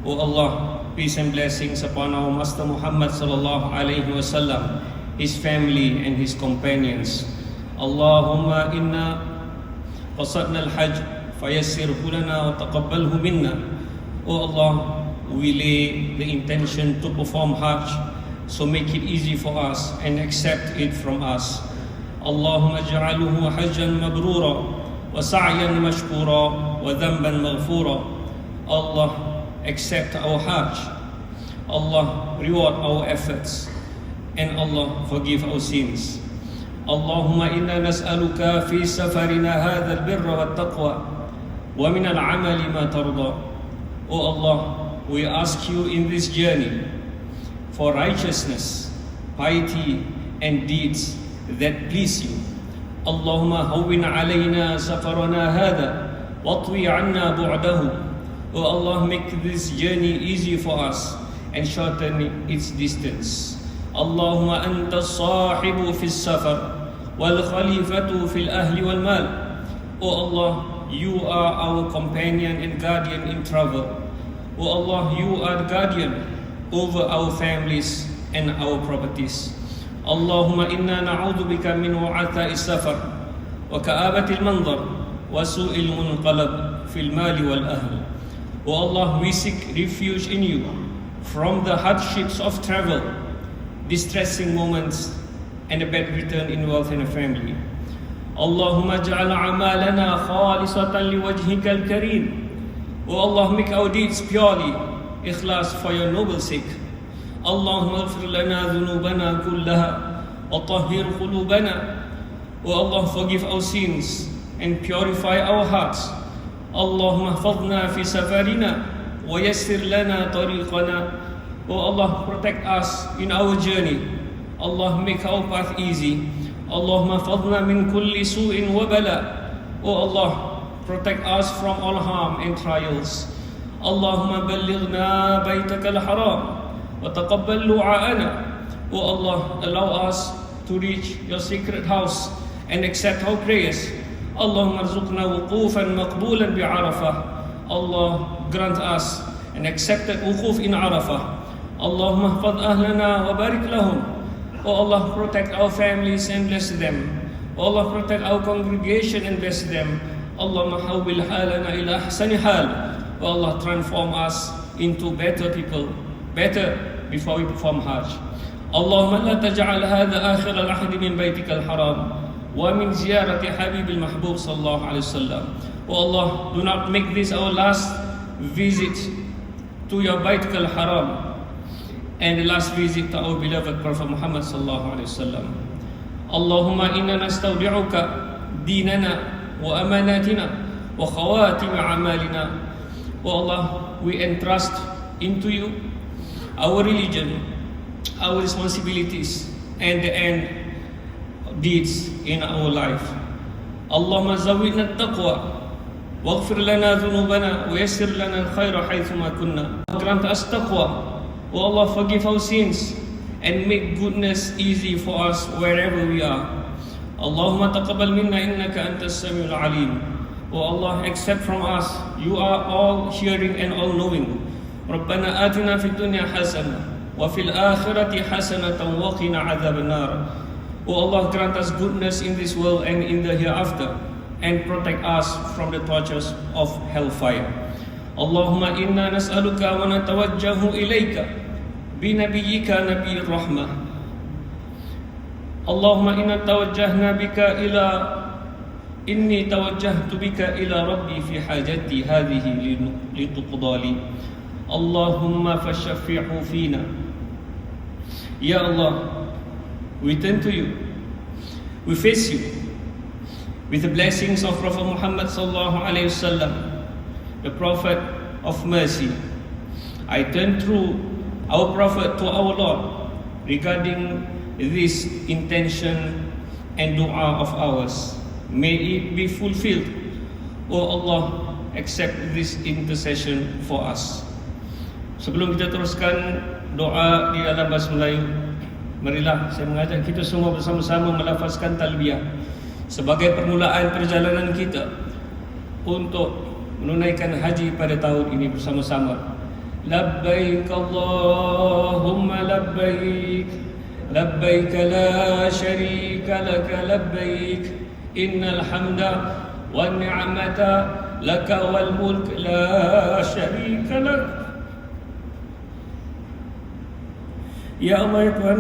O Allah, peace and blessings upon our Master Muhammad sallallahu alaihi wasallam, his family and his companions. Allahumma inna qasadna al-hajj fayassirhu lana wa taqabbalhu minna. O Allah, we lay the intention to perform Hajj, so make it easy for us and accept it from us. Allahumma ja'aluhu hajjan mabrura wa sa'yan mashkura wa dhanban maghfura. Allah, accept our Hajj. Allah, reward our efforts, and Allah, forgive our sins. Allahumma inna nas'aluka fi safarina hadha al-birra wa taqwa wa min al-amali ma tarda. O Allah, we ask you in this journey for righteousness, piety and deeds that please you. Allahumma hawwin alayna safarana hadha watwi anna bu'dahu. O Allah, make this journey easy for us and shorten its distance. Allahumma anta sahibu fi safar wal khalifatu fil ahli wal mal. O Allah, you are our companion and guardian in travel. O Allah, you are the guardian over our families and our properties. Allahumma inna na'udhu bika min wa'atha'i safar wa ka'abati al-manzar wa su'il munqalab fil mali wal ahl. O Allah, we seek refuge in you from the hardships of travel, distressing moments, and a bad return in wealth and a family. Allahumma ja'al a'malana khalisatan liwajhika al-kareem. O Allah, make our deeds purely ikhlas for your noble sake. Allahumma ighfir lana dhunubana kullaha wa tahhir qulubana. O Allah, forgive our sins and purify our hearts. Allahumma hafadhna fi safarina wa yassir lana tariqana. O Allah, protect us in our journey. Allah, make our path easy. Allahumma hafadhna min kulli su'in wa bala. O Allah, protect us from all harm and trials. Allahumma ballighna baytaka al-haram wa taqabbal du'a'ana. O Allah, allow us to reach your sacred house and accept our prayers. Allahumma arzuqna wuqufan maqbulan bi Arafah. Allah, grant us an accepted wuquf in Arafah. Allahumma hafadh ahlana wa barik lahum. O Allah, protect our families and bless them. O Allah, protect our congregation and bless them. Allahumma hawwil halana ila ahsani hal. O Allah, transform us into better people, better before we perform Hajj. Allahumma la taj'al hadha akhir al-ahd min baytika al-haram wa min ziyarati habib al-mahbub sallallahu alaihi wasallam. O Allah, do not make this our last visit to your Bayt al-Haram and the last visit to our beloved Prophet Muhammad sallallahu alaihi wasallam. Allahumma inna nastawdi'uka dinana wa amanatina wa khawatim a'malina. O Allah, we entrust into you our religion, our responsibilities, and the end deeds in our life. Allahumma zawidna at-taqwa waghfir lana dhunubana wa yassir lana al-khayra haythuma kunna. Grant us taqwa. O Allah, forgive our sins and make goodness easy for us wherever we are. Allahumma taqabbal minna innaka antas samiul alim. O Allah, accept from us, you are all hearing and all knowing. Rabbana atina fid dunya hasanah wa fil akhirati hasanatan wa qina adhaban nar. O Allah, grant us goodness in this world and in the hereafter, and protect us from the tortures of hellfire. Allahumma inna nas'aluka wa natawajjahu ilayka bi nabiyyika nabiyir rahmah. Allahumma inna tawajjahna bika ila inni tawajjahtu bika ila rabbi fi hajati hadhihi lituqdali. Allahumma fashaffi'hu fina. Ya Allah, we turn to you, we face you with the blessings of Prophet Muhammad sallallahu alaihi wasallam, the Prophet of mercy. I turn through our Prophet to our Lord regarding this intention and dua of ours. May it be fulfilled. O Allah, accept this intercession for us. Sebelum kita teruskan doa di dalam bahasa Melayu, marilah saya mengajak kita semua bersama-sama melafazkan talbiyah sebagai permulaan perjalanan kita untuk menunaikan haji pada tahun ini bersama-sama. لبيك اللهم لبيك لبيك لا شريك لك لبيك إن الحمد والنعمة لك والملك لا شريك لك. Ya Allah, ya Tuhan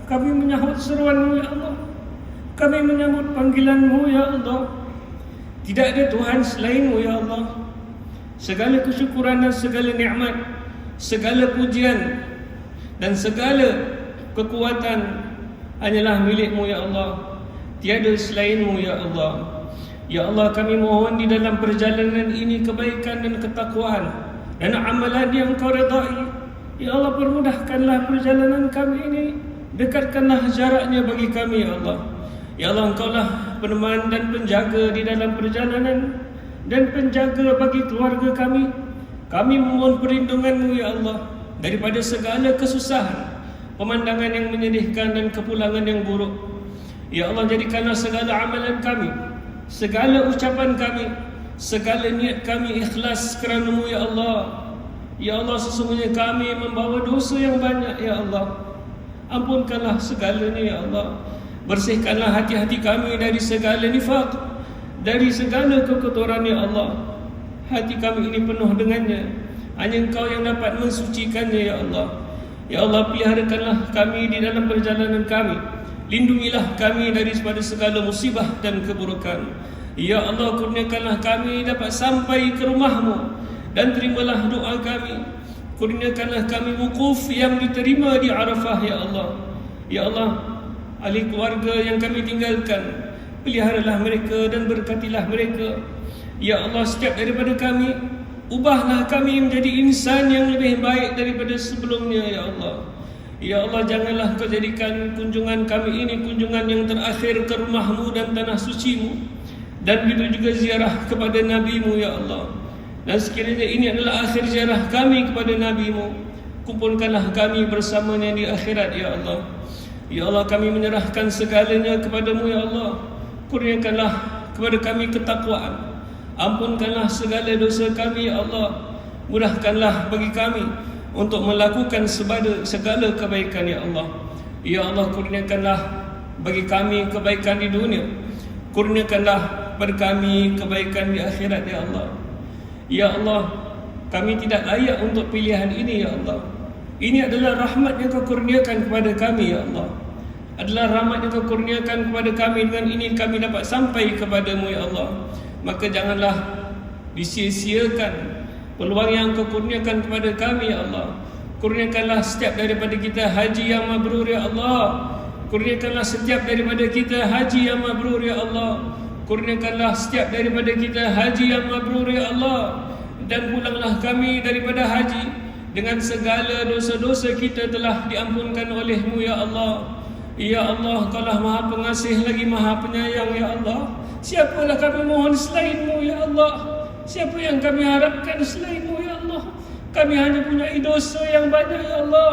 kami menyahut seruan-Mu ya Allah, kami menyambut panggilan-Mu ya Allah. Tidak ada Tuhan selain-Mu ya Allah. Segala kesyukuran dan segala nikmat, segala pujian dan segala kekuatan hanyalah milik-Mu ya Allah. Tiada selain-Mu ya Allah. Ya Allah, kami mohon di dalam perjalanan ini kebaikan dan ketakwaan dan amalan yang Kau redai. Ya Allah, permudahkanlah perjalanan kami ini, dekatkanlah jaraknya bagi kami ya Allah. Ya Allah, Engkaulah peneman dan penjaga di dalam perjalanan dan penjaga bagi keluarga kami. Kami memohon perlindungan-Mu ya Allah daripada segala kesusahan, pemandangan yang menyedihkan dan kepulangan yang buruk. Ya Allah, jadikanlah segala amalan kami, segala ucapan kami, segala niat kami ikhlas kerana-Mu ya Allah. Ya Allah, sesungguhnya kami membawa dosa yang banyak ya Allah. Ampunkanlah segalanya ya Allah. Bersihkanlah hati-hati kami dari segala nifaq, dari segala kekotoran ya Allah. Hati kami ini penuh dengannya, hanya Engkau yang dapat mensucikannya ya Allah. Ya Allah, peliharakanlah kami di dalam perjalanan kami. Lindungilah kami daripada segala musibah dan keburukan. Ya Allah, kurniakanlah kami dapat sampai ke rumah-Mu dan terimalah doa kami. Kurniakanlah kami wukuf yang diterima di Arafah ya Allah. Ya Allah, ahli keluarga yang kami tinggalkan, peliharalah mereka dan berkatilah mereka. Ya Allah, setiap daripada kami, ubahlah kami menjadi insan yang lebih baik daripada sebelumnya ya Allah. Ya Allah, janganlah Kau jadikan kunjungan kami ini kunjungan yang terakhir ke rumah-Mu dan tanah suci-Mu, dan begitu juga ziarah kepada Nabi-Mu ya Allah. Dan sekiranya ini adalah akhir ziarah kami kepada Nabi-Mu, kumpulkanlah kami bersamanya di akhirat ya Allah. Ya Allah, kami menyerahkan segalanya kepada-Mu ya Allah. Kurniakanlah kepada kami ketakwaan, ampunkanlah segala dosa kami ya Allah. Mudahkanlah bagi kami untuk melakukan segala kebaikan ya Allah. Ya Allah, kurniakanlah bagi kami kebaikan di dunia, kurniakanlah pada kami kebaikan di akhirat ya Allah. Ya Allah, kami tidak layak untuk pilihan ini ya Allah. Ini adalah rahmat yang Kau kurniakan kepada kami ya Allah. Adalah rahmat yang Kau kurniakan kepada kami, dengan ini kami dapat sampai kepada-Mu ya Allah. Maka janganlah disia-siakan peluang yang Kau kurniakan kepada kami ya Allah. Kurniakanlah setiap daripada kita haji yang mabrur ya Allah. Kurniakanlah setiap daripada kita haji yang mabrur ya Allah. Kurniakanlah setiap daripada kita haji yang mabrur ya Allah. Dan pulanglah kami daripada haji dengan segala dosa-dosa kita telah diampunkan oleh-Mu ya Allah. Ya Allah, Kaulah Maha Pengasih lagi Maha Penyayang ya Allah. Siapalah kami mohon selain-Mu ya Allah? Siapa yang kami harapkan selain-Mu ya Allah? Kami hanya punya dosa yang banyak ya Allah.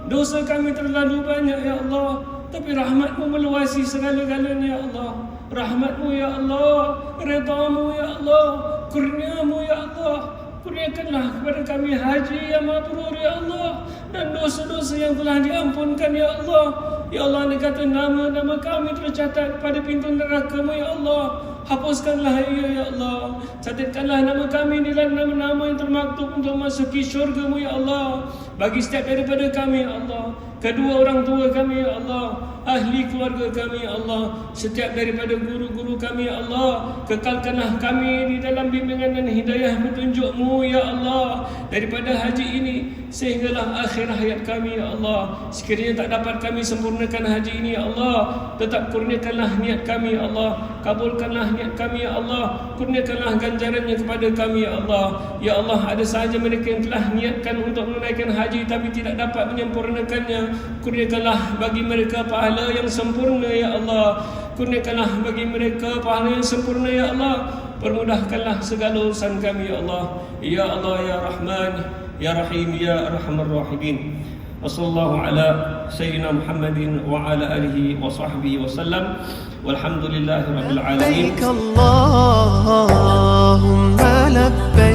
Dosa kami terlalu banyak ya Allah. Tapi rahmat-Mu meluasi segala-galanya ya Allah. Rahmat-Mu ya Allah, redha-Mu ya Allah, kurnia-Mu ya Allah. Kurniakanlah kepada kami haji yang mabrur ya Allah, dan dosa-dosa yang telah diampunkan ya Allah. Ya Allah, Anda kata nama-nama kami tercatat pada pintu neraka-Mu ya Allah. Hapuskanlah ia ya Allah. Catatkanlah nama kami di dalam nama-nama yang termaktub untuk masuki syurga-Mu ya Allah. Bagi setiap daripada kami ya Allah, kedua orang tua kami ya Allah, ahli keluarga kami ya Allah, setiap daripada guru-guru kami ya Allah. Kekalkanlah kami di dalam bimbingan dan hidayah petunjuk-Mu ya Allah, daripada haji ini sehinggalah akhir hayat kami ya Allah. Sekiranya tak dapat kami sempurnakan haji ini ya Allah, tetap kurniakanlah niat kami ya Allah. Kabulkanlah niat kami ya Allah. Kurniakanlah ganjarannya kepada kami ya Allah. Ya Allah, ada sahaja mereka yang telah niatkan untuk menunaikan haji tapi tidak dapat menyempurnakannya. Kurniakanlah bagi mereka pahala yang sempurna ya Allah. Kurniakanlah bagi mereka pahala yang sempurna ya Allah. Permudahkanlah segala urusan kami ya Allah. Ya Allah ya Rahman ya Rahim ya Arhamar Rahimin. Wassallallahu ala sayyidina Muhammadin wa ala alihi wa sahbihi wasallam. Walhamdulillahi rabbil alamin. Labbaik Allahumma labbaik.